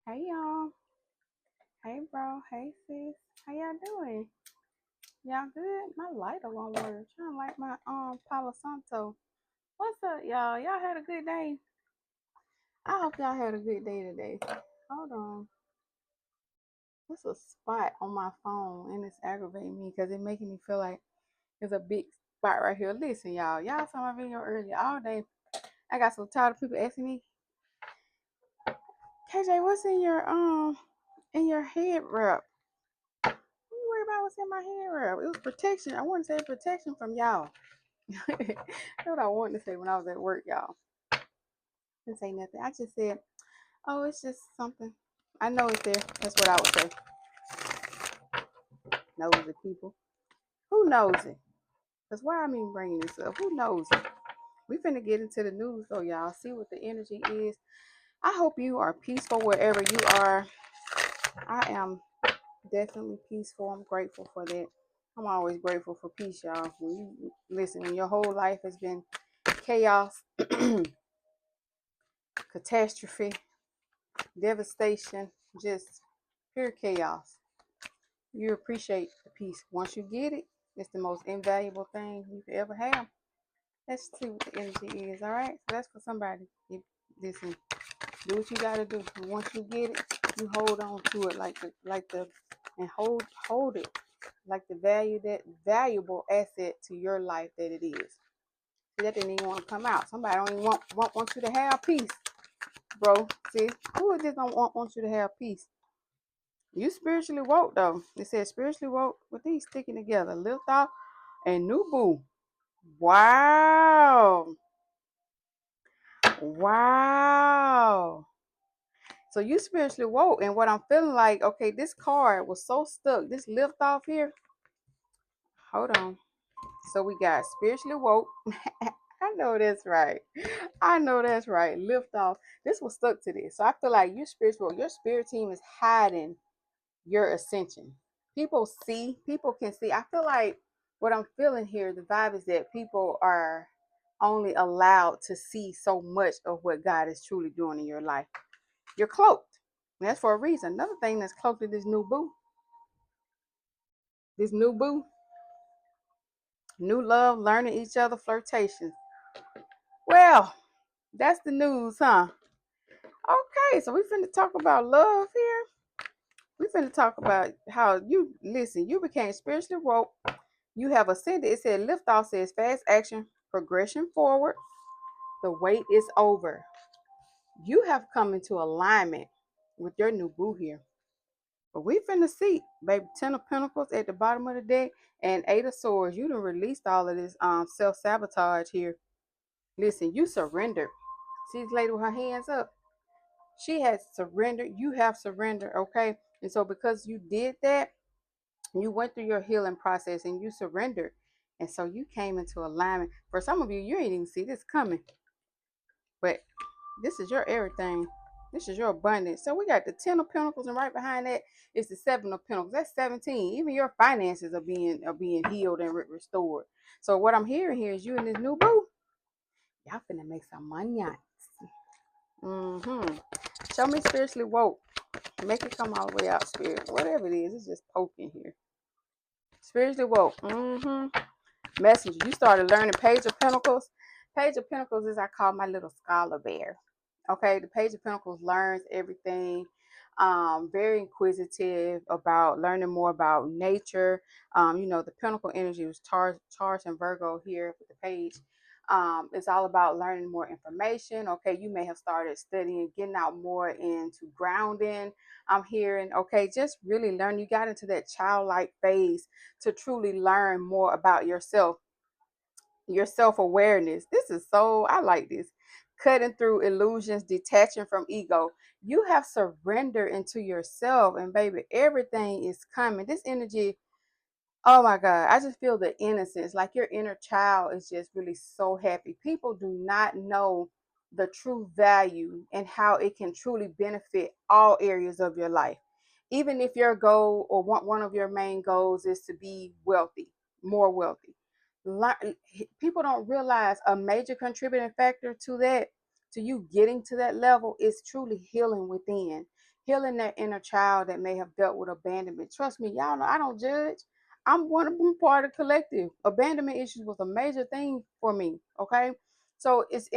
Hey y'all. Hey bro. Hey sis. How y'all doing? Y'all good? My lighter won't work. Trying to light my Palo Santo. What's up, y'all? Y'all had a good day? I hope y'all had a good day today. Hold on. There's a spot on my phone and it's aggravating me because it's making me feel like there's a big spot right here. Listen, y'all. Y'all saw my video earlier all day. I got so tired of people asking me, KJ, what's in your head wrap? You worry about what's in my head wrap? It was protection. I want to say protection from y'all. That's what I wanted to say when I was at work, y'all. Didn't say nothing. I just said, "Oh, it's just something." I know it's there. That's what I would say. Nosy people. Who knows it? Cause why I mean bringing this up? Who knows it? We finna get into the news though, y'all. See what the energy is. I hope you are peaceful wherever you are. I am definitely peaceful. I'm grateful for that. I'm always grateful for peace, y'all. When you listen, when your whole life has been chaos, catastrophe, devastation, just pure chaos. You appreciate the peace. Once you get it, it's the most invaluable thing you could ever have. Let's see what the energy is. All right, so that's for somebody. Listen, do what you gotta do. And once you get it, you hold on to it and hold it like the valuable asset to your life that it is. See, that didn't even want to come out. Somebody don't even want you to have peace, bro. See, who just don't want you to have peace? You spiritually woke though. It says spiritually woke with these sticking together. Lift off and new boo. Wow. Wow. So you spiritually woke. And what I'm feeling like, okay, this card was so stuck. This lift off here. Hold on. So we got spiritually woke. I know that's right. I know that's right. Lift off. This was stuck to this. So I feel like you spiritual. Your spirit team is hiding your ascension. People can see. I feel like what I'm feeling here, the vibe is that people are only allowed to see so much of what God is truly doing in your life. You're cloaked. And that's for a reason. Another thing that's cloaked is this new boo. This new boo. New love, learning each other, flirtations. Well, that's the news, huh? Okay, so we finna talk about love here. We finna talk about how you became spiritually woke. You have ascended. It said lift off says fast action, progression forward. The wait is over. You have come into alignment with your new boo here. But we finna see, baby, 10 of Pentacles at the bottom of the deck and 8 of Swords. You done released all of this self-sabotage here. Listen, you surrendered. See this lady with her hands up? She has surrendered. You have surrendered, okay? And so because you did that, you went through your healing process and you surrendered. And so you came into alignment. For some of you, you ain't even see this coming. But this is your everything. This is your abundance. So we got the 10 of Pentacles, and right behind that is the 7 of Pentacles. That's 17. Even your finances are being healed and restored. So what I'm hearing here is you and this new boo, y'all finna make some money. Mm-hmm. Show me spiritually woke. Make it come all the way out, spirit. Whatever it is, it's just poking here. Spiritually woke. Mm-hmm. Messenger. You started learning Page of Pentacles. Page of Pentacles is I call my little scholar bear. Okay, the Page of Pentacles learns everything. Very inquisitive about learning more about nature. The Pentacle energy was Taurus and Virgo here with the page. It's all about learning more information. Okay, you may have started studying, getting out more into grounding. I'm hearing, okay, just really learn. You got into that childlike phase to truly learn more about yourself, your self-awareness. This is so, I like this. Cutting through illusions, detaching from ego. You have surrendered into yourself, and baby, everything is coming. This energy, oh my God, I just feel the innocence. Like your inner child is just really so happy. People do not know the true value and how it can truly benefit all areas of your life. Even if your goal or one of your main goals is to be wealthy, more wealthy. People don't realize a major contributing factor to that to you getting to that level is truly healing within, healing that inner child that may have dealt with abandonment. Trust me, y'all know I don't judge. I'm one of them, part of the collective. Abandonment issues was a major thing for me. Okay, so it's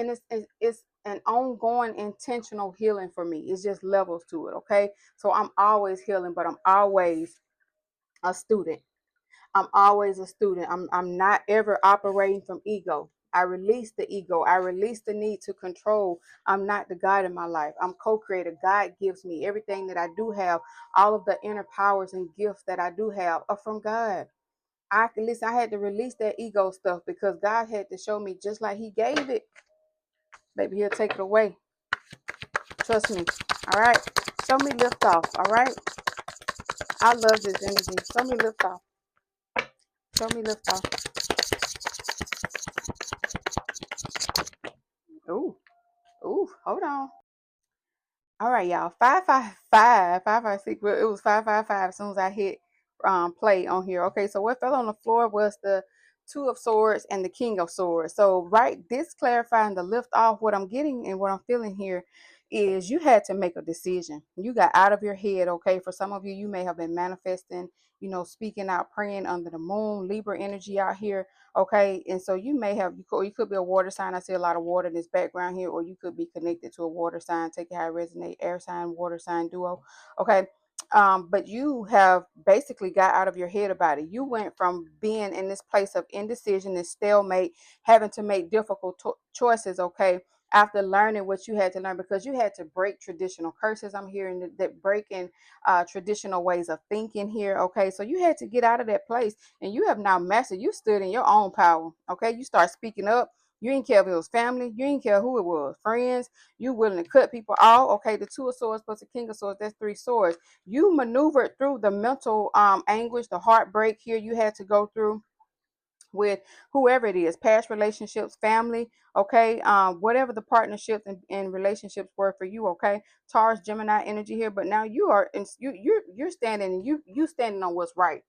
an ongoing intentional healing for me. It's just levels to it. Okay, so I'm always healing, but I'm always a student. I'm always a student. I'm not ever operating from ego. I release the ego. I release the need to control. I'm not the God in my life. I'm co-creator. God gives me everything that I do have. All of the inner powers and gifts that I do have are from God. I can listen. I had to release that ego stuff because God had to show me, just like He gave it, baby, He'll take it away. Trust me. All right. Show me lift off. All right. I love this energy. Show me lift off. Show me lift off. Ooh. Ooh. Hold on. All right, y'all. 555, 556. Well, it was 555 as soon as I hit play on here. Okay, so what fell on the floor was the Two of Swords and the King of Swords. So, right, this clarifying the lift off, what I'm getting and what I'm feeling here is you had to make a decision. You got out of your head. Okay, for some of you, you may have been manifesting, speaking out, praying under the moon, Libra energy out here. Okay, and so you could be a water sign. I see a lot of water in this background here, or you could be connected to a water sign. Take it how it resonate. Air sign, water sign duo. Okay, but you have basically got out of your head about it. You went from being in this place of indecision and stalemate, having to make difficult choices. Okay, after learning what you had to learn, because you had to break traditional curses. I'm hearing that breaking traditional ways of thinking here. Okay, so you had to get out of that place, and you have now mastered. You stood in your own power. Okay, you start speaking up. You didn't care if it was family. You didn't care who it was, friends. You willing to cut people off. Okay, the Two of Swords plus the King of Swords, that's three swords. You maneuvered through the mental anguish, the heartbreak here you had to go through with whoever it is, past relationships, family. Okay, whatever the partnerships and relationships were for you. Okay, Taurus, Gemini energy here, but now you are in, you're standing, and you standing on what's right.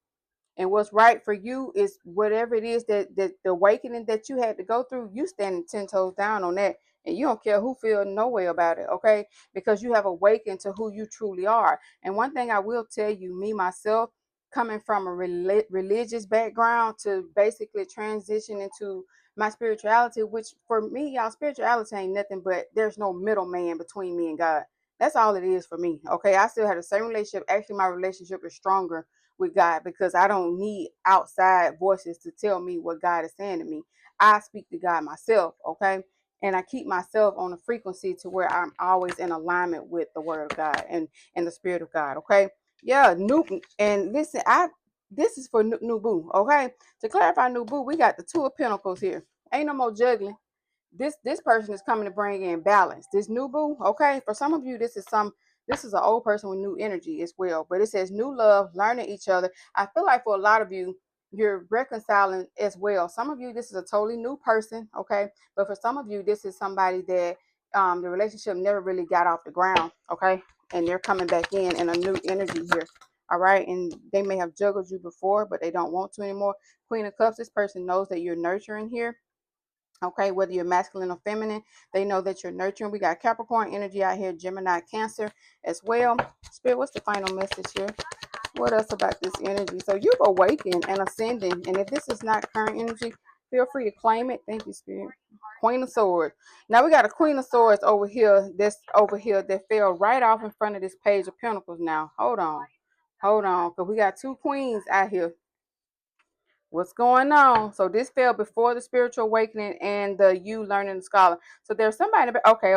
And what's right for you is whatever it is that the awakening that you had to go through. You standing 10 toes down on that, and you don't care who feel no way about it. Okay, because you have awakened to who you truly are. And one thing I will tell you, me myself, coming from a religious background to basically transition into my spirituality, which for me, y'all, spirituality ain't nothing but there's no middleman between me and God. That's all it is for me. Okay, I still have the same relationship. Actually, my relationship is stronger with God because I don't need outside voices to tell me what God is saying to me. I speak to God myself. Okay, and I keep myself on a frequency to where I'm always in alignment with the Word of God and the Spirit of God. Okay, yeah, Newton. And listen, this is for Nubu. Okay, to clarify, Nubu, we got the Two of Pentacles here. Ain't no more juggling. This person is coming to bring in balance. This new boo, okay, for some of you, this is an old person with new energy as well, but it says new love, learning each other. I feel like for a lot of you, you're reconciling as well. Some of you, this is a totally new person. Okay, but for some of you, this is somebody that the relationship never really got off the ground. Okay, and they're coming back in a new energy here. All right, and they may have juggled you before, but they don't want to anymore. Queen of Cups, this person knows that you're nurturing here. Okay, whether you're masculine or feminine, they know that you're nurturing. We got Capricorn energy out here, Gemini, Cancer as well. Spirit, what's the final message here? What else about this energy? So you've awakened and ascending, and if this is not current energy, feel free to claim it. Thank you, Spirit. Queen of Swords. Now we got a Queen of Swords over here. This over here that fell right off in front of this Page of Pentacles. Now hold on, because we got two queens out here. What's going on? So this fell before the spiritual awakening and the you learning the scholar. So there's somebody. Okay.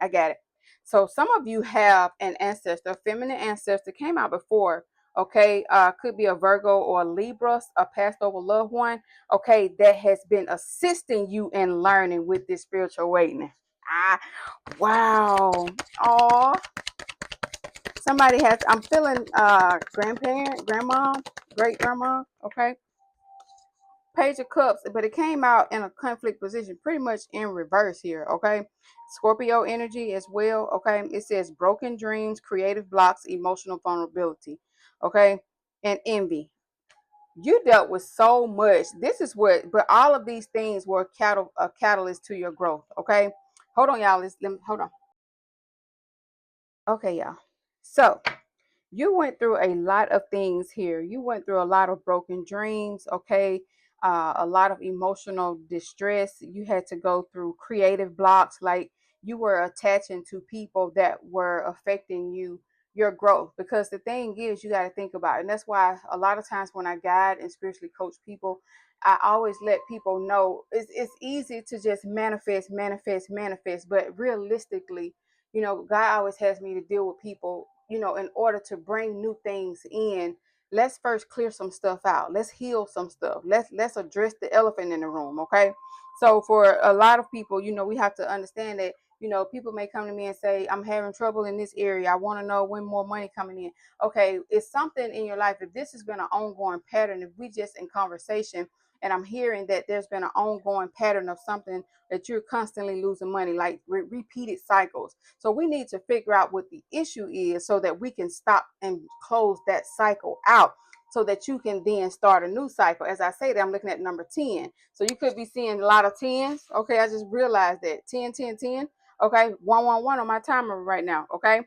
I got it. So some of you have an ancestor, a feminine ancestor, came out before. Okay, could be a Virgo or a Libra, a passed over loved one. Okay, that has been assisting you in learning with this spiritual awakening. Ah, wow. Oh, somebody has. I'm feeling grandparent, grandma, great grandma. Okay, Page of Cups, but it came out in a conflict position, pretty much in reverse here. Okay, Scorpio energy as well. Okay, it says broken dreams, creative blocks, emotional vulnerability. Okay, and envy. You dealt with so much. This is what, but all of these things were a catalyst to your growth. Okay, Hold on, y'all. Hold on. Okay, y'all. So you went through a lot of things here. You went through a lot of broken dreams, okay? A lot of emotional distress. You had to go through creative blocks, like you were attaching to people that were affecting you, your growth. Because the thing is, you got to think about it. And that's why a lot of times when I guide and spiritually coach people, I always let people know it's easy to just manifest, manifest, manifest. But realistically, God always has me to deal with people, in order to bring new things in. Let's first clear some stuff out. Let's heal some stuff. Let's address the elephant in the room, okay? So for a lot of people, we have to understand that, people may come to me and say, I'm having trouble in this area. I want to know when more money coming in. Okay, it's something in your life. If this has been an ongoing pattern, if we just in conversation and I'm hearing that there's been an ongoing pattern of something that you're constantly losing money, like repeated cycles. So we need to figure out what the issue is so that we can stop and close that cycle out so that you can then start a new cycle. As I say that, I'm looking at number 10. So you could be seeing a lot of 10s. Okay, I just realized that 10, 10, 10. Okay, 111 on my timer right now. Okay,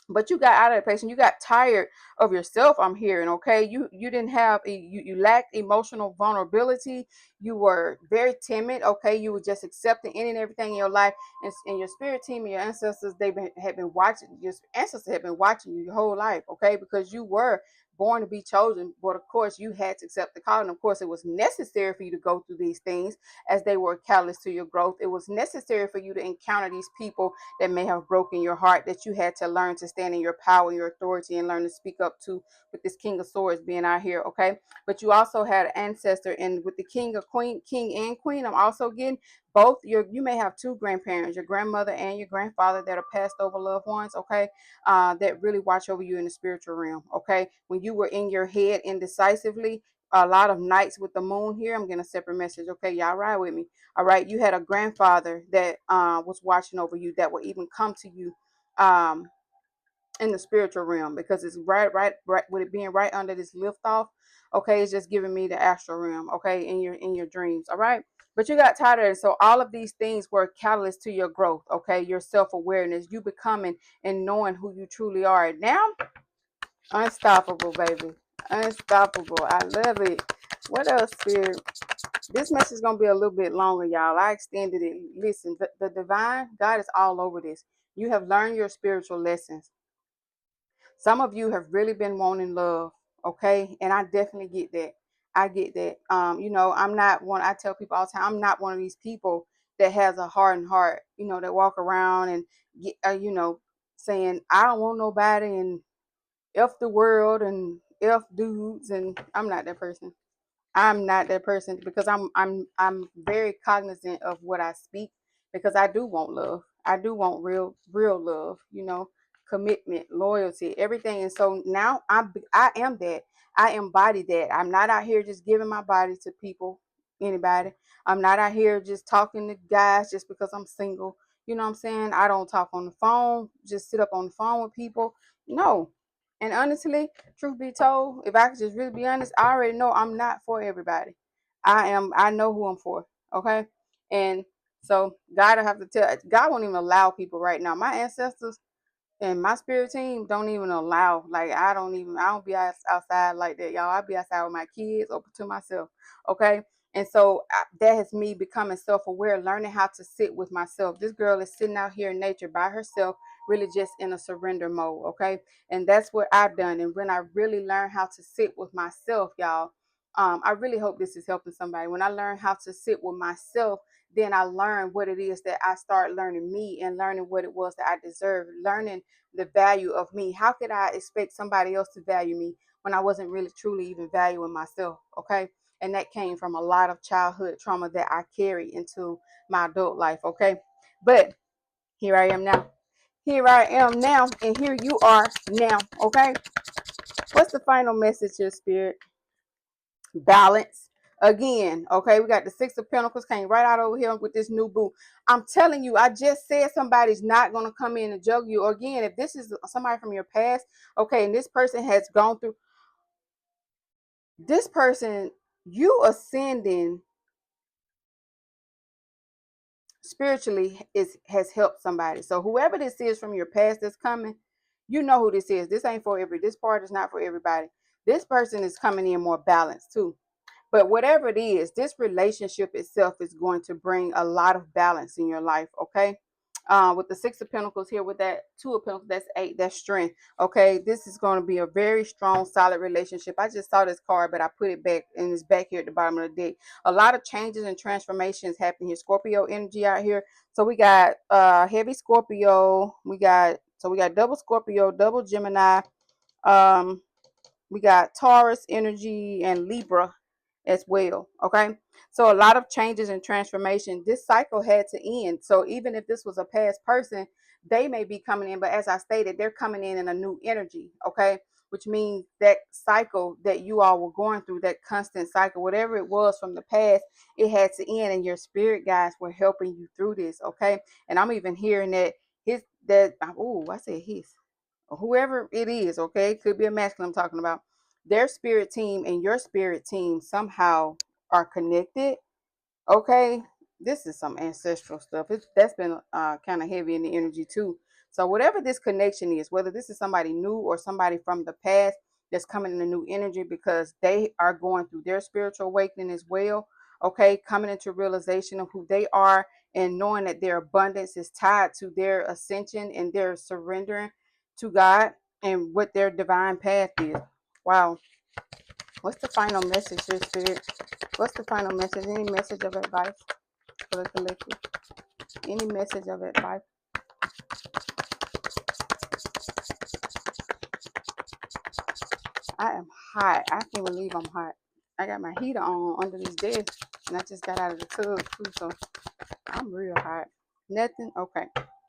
but you got out of that place and you got tired of yourself. I'm hearing, okay, you didn't have you lacked emotional vulnerability. You were very timid. Okay, you were just accepting any and everything in your life. And your spirit team and your ancestors, had been watching. Your ancestors had been watching you your whole life. Okay, because you were born to be chosen, but of course you had to accept the call, and of course it was necessary for you to go through these things, as they were a catalyst to your growth. It was necessary for you to encounter these people that may have broken your heart, that you had to learn to stand in your power, your authority, and learn to speak up to, with this King of Swords being out here, okay? But you also had an ancestor, and with the King and Queen, I'm also getting both you may have two grandparents, your grandmother and your grandfather, that are passed over loved ones, okay? That really watch over you in the spiritual realm, okay? When you were in your head indecisively, a lot of nights with the moon here, I'm getting a separate message, okay? Y'all ride with me. All right, you had a grandfather that was watching over you, that will even come to you um, in the spiritual realm, because it's right with it being right under this lift off. Okay, it's just giving me the astral realm. Okay, in your dreams. All right, but you got tired of it. So all of these things were catalysts to your growth. Okay, your self awareness, you becoming and knowing who you truly are. Now, unstoppable, baby, unstoppable. I love it. What else, Spirit? This message is gonna be a little bit longer, y'all. I extended it. Listen, the divine God is all over this. You have learned your spiritual lessons. Some of you have really been wanting love, okay? And I definitely get that. I get that. I'm not one. I tell people all the time, I'm not one of these people that has a hardened heart. That walk around and get, saying I don't want nobody and f the world and f dudes, and I'm not that person. I'm not that person, because I'm very cognizant of what I speak, because I do want love. I do want real love, commitment, loyalty, everything. And so now I am that. I embody that. I'm not out here just giving my body to people, anybody. I'm not out here just talking to guys just because I'm single. You know what I'm saying? I don't talk on the phone, just sit up on the phone with people. No. And honestly, truth be told, if I could just really be honest, I already know I'm not for everybody. I know who I'm for. Okay. And so God, I have to tell, God won't even allow people right now. My ancestors and my spirit team don't even allow, like, I don't be outside like that, y'all. I be outside with my kids, open to myself. Okay. And so that has me becoming self-aware, learning how to sit with myself. This girl is sitting out here in nature by herself, really just in a surrender mode. Okay. And that's what I've done. And when I really learn how to sit with myself, y'all, I really hope this is helping somebody. When I learn how to sit with myself, then I learn what it is that I start learning me, and learning what it was that I deserved, learning the value of me. How could I expect somebody else to value me when I wasn't really truly even valuing myself? Okay. And that came from a lot of childhood trauma that I carry into my adult life. Okay. But here I am now. Here I am now, and here you are now. Okay. What's the final message, your spirit? Balance. Again, okay, we got the Six of Pentacles came right out over here with this new boo. I'm telling you, I just said somebody's not going to come in and juggle you. Again, if this is somebody from your past, okay, and this person has gone through, this person, you ascending spiritually has helped somebody. So whoever this is from your past that's coming, you know who this is. This ain't for this part is not for everybody. This person is coming in more balanced too. But whatever it is, this relationship itself is going to bring a lot of balance in your life, okay? With the Six of Pentacles here, with that Two of Pentacles, that's 8, that's strength, okay? This is going to be a very strong, solid relationship. I just saw this card, but I put it back, and it's back here at the bottom of the deck. A lot of changes and transformations happening here. Scorpio energy out here. So we got heavy Scorpio. We got double Scorpio, double Gemini. Um, we got Taurus energy and Libra as well. Okay. So a lot of changes and transformation. This cycle had to end. So even if this was a past person, they may be coming in, but as I stated, they're coming in a new energy. Okay. Which means that cycle that you all were going through, that constant cycle, whatever it was from the past, it had to end, and your spirit guides were helping you through this. Okay. And I'm even hearing that I said his, whoever it is, okay, it could be a masculine I'm talking about, their spirit team and your spirit team somehow are connected. Okay, this is some ancestral stuff. That's been kind of heavy in the energy too. So whatever this connection is, whether this is somebody new or somebody from the past that's coming in a new energy because they are going through their spiritual awakening as well. Okay, coming into realization of who they are and knowing that their abundance is tied to their ascension and their surrendering to God and what their divine path is. Wow. What's the final message here, Spirit? What's the final message? Any message of advice for the collective? Any message of advice? I am hot. I can't believe I'm hot. I got my heater on under this desk, and I just got out of the tub too, so I'm real hot. Nothing? Okay.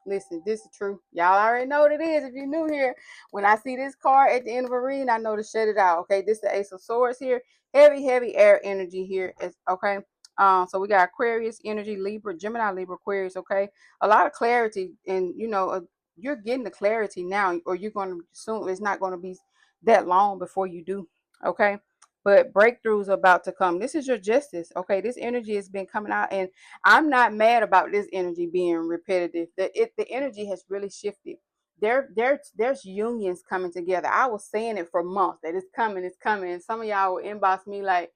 Listen, this is true. Y'all already know what it is if you're new here. When I see this card at the end of a reading, I know to shut it out. Okay, this is the Ace of Swords here. Heavy, heavy air energy here. Is okay. So we got Aquarius energy, Libra, Gemini, Libra, Aquarius. Okay, a lot of clarity, and you're getting the clarity now, or you're going to soon. It's not going to be that long before you do. Okay, but breakthroughs are about to come. This is your justice. Okay, this energy has been coming out, and I'm not mad about this energy being repetitive. The energy has really shifted. There's unions coming together. I was saying it for months that it's coming, it's coming. And some of y'all will inbox me like,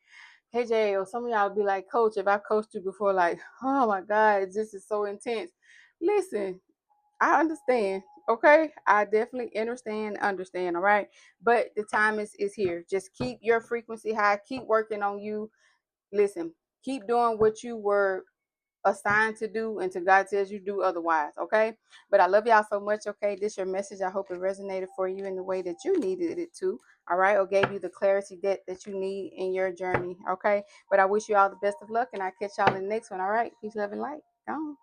"Hey Jay," or some of y'all will be like, "Coach, if I coached you before, like, oh my God, this is so intense." Listen, I understand. Okay, I definitely understand. All right, but the time is here. Just keep your frequency high. Keep working on you. Listen, keep doing what you were assigned to do until God tells you to do otherwise. Okay. But I love y'all so much. Okay. This is your message. I hope it resonated for you in the way that you needed it to. All right. Or gave you the clarity that you need in your journey. Okay. But I wish you all the best of luck, and I'll catch y'all in the next one. All right. Peace, love, and light. Gone.